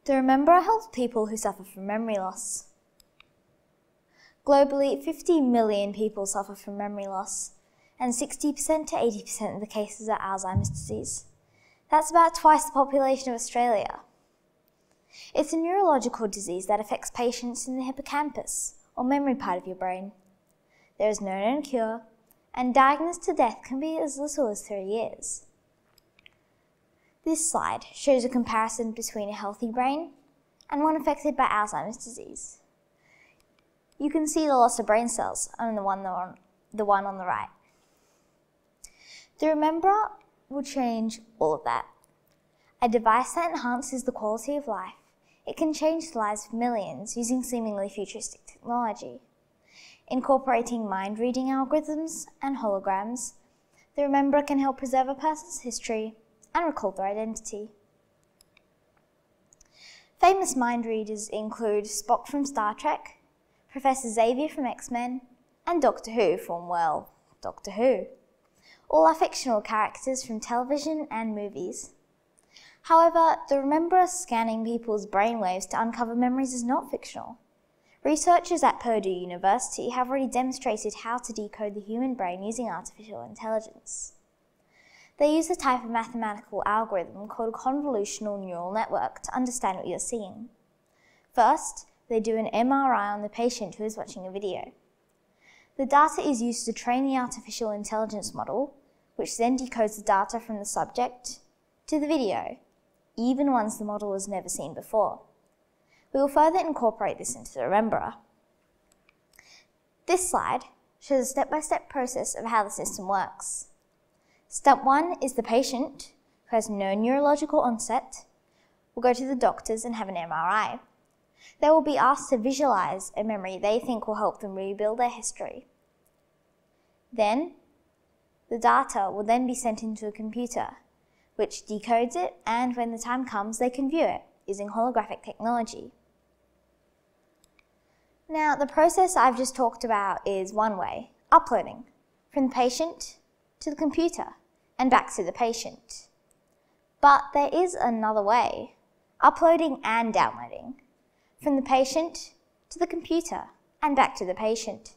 The Rememberer helps people who suffer from memory loss. Globally, 50 million people suffer from memory loss, and 60% to 80% of the cases are Alzheimer's disease. That's about twice the population of Australia. It's a neurological disease that affects patients in the hippocampus, or memory part of your brain. There is no known cure, and diagnosis to death can be as little as 3 years. This slide shows a comparison between a healthy brain and one affected by Alzheimer's disease. You can see the loss of brain cells on the one on the right. The Rememberer will change all of that. A device that enhances the quality of life. It can change the lives of millions using seemingly futuristic technology. Incorporating mind-reading algorithms and holograms, the Rememberer can help preserve a person's history and recall their identity. Famous mind readers include Spock from Star Trek, Professor Xavier from X-Men, and Doctor Who from, well, Doctor Who. All are fictional characters from television and movies. However, the Rememberer scanning people's brainwaves to uncover memories is not fictional. Researchers at Purdue University have already demonstrated how to decode the human brain using artificial intelligence. They use a type of mathematical algorithm called a convolutional neural network to understand what you're seeing. First, they do an MRI on the patient who is watching a video. The data is used to train the artificial intelligence model, which then decodes the data from the subject to the video, even ones the model has never seen before. We will further incorporate this into the Rememberer. This slide shows a step-by-step process of how the system works. Step 1 is the patient, who has no neurological onset, will go to the doctors and have an MRI. They will be asked to visualize a memory they think will help them rebuild their history. Then, the data will then be sent into a computer, which decodes it, and when the time comes, they can view it using holographic technology. Now, the process I've just talked about is one way, uploading, from the patient to the computer and back to the patient. But there is another way, uploading and downloading, from the patient to the computer and back to the patient.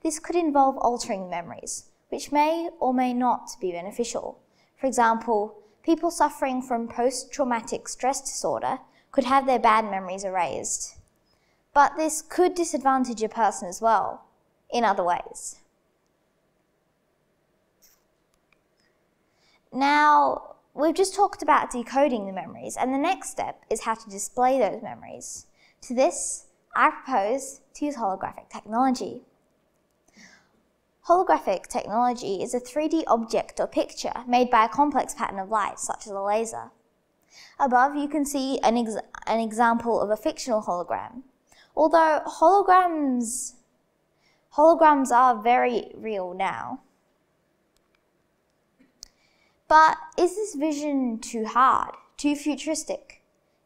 This could involve altering memories, which may or may not be beneficial. For example, people suffering from post-traumatic stress disorder could have their bad memories erased. But this could disadvantage a person as well, in other ways. Now, we've just talked about decoding the memories, and the next step is how to display those memories. To this, I propose to use holographic technology. Holographic technology is a 3D object or picture made by a complex pattern of light, such as a laser. Above, you can see an example of a fictional hologram. Although holograms are very real now. But is this vision too hard, too futuristic?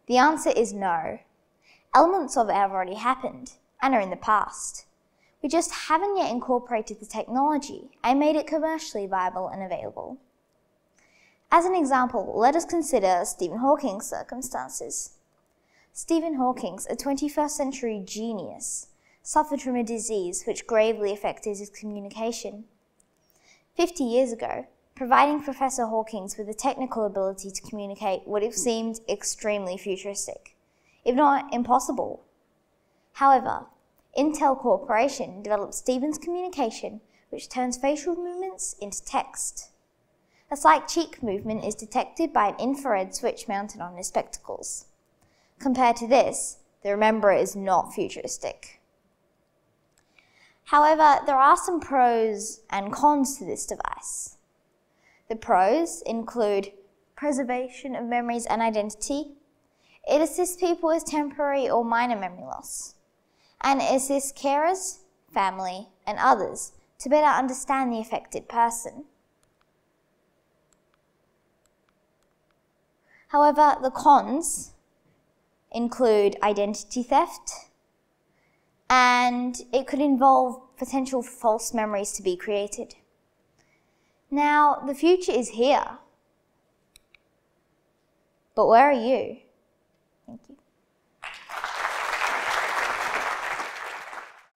The answer is no. Elements of it have already happened and are in the past. We just haven't yet incorporated the technology and made it commercially viable and available. As an example, let us consider Stephen Hawking's circumstances. Stephen Hawking, a 21st century genius, suffered from a disease which gravely affected his communication. 50 years ago, providing Professor Hawking with the technical ability to communicate would have seemed extremely futuristic, if not impossible. However, Intel Corporation developed Stephen's communication, which turns facial movements into text. A slight cheek movement is detected by an infrared switch mounted on his spectacles. Compared to this, the Rememberer is not futuristic. However, there are some pros and cons to this device. The pros include preservation of memories and identity. It assists people with temporary or minor memory loss, and it assists carers, family, and others to better understand the affected person. However, the cons include identity theft, and it could involve potential false memories to be created. Now, the future is here, but where are you? Thank you.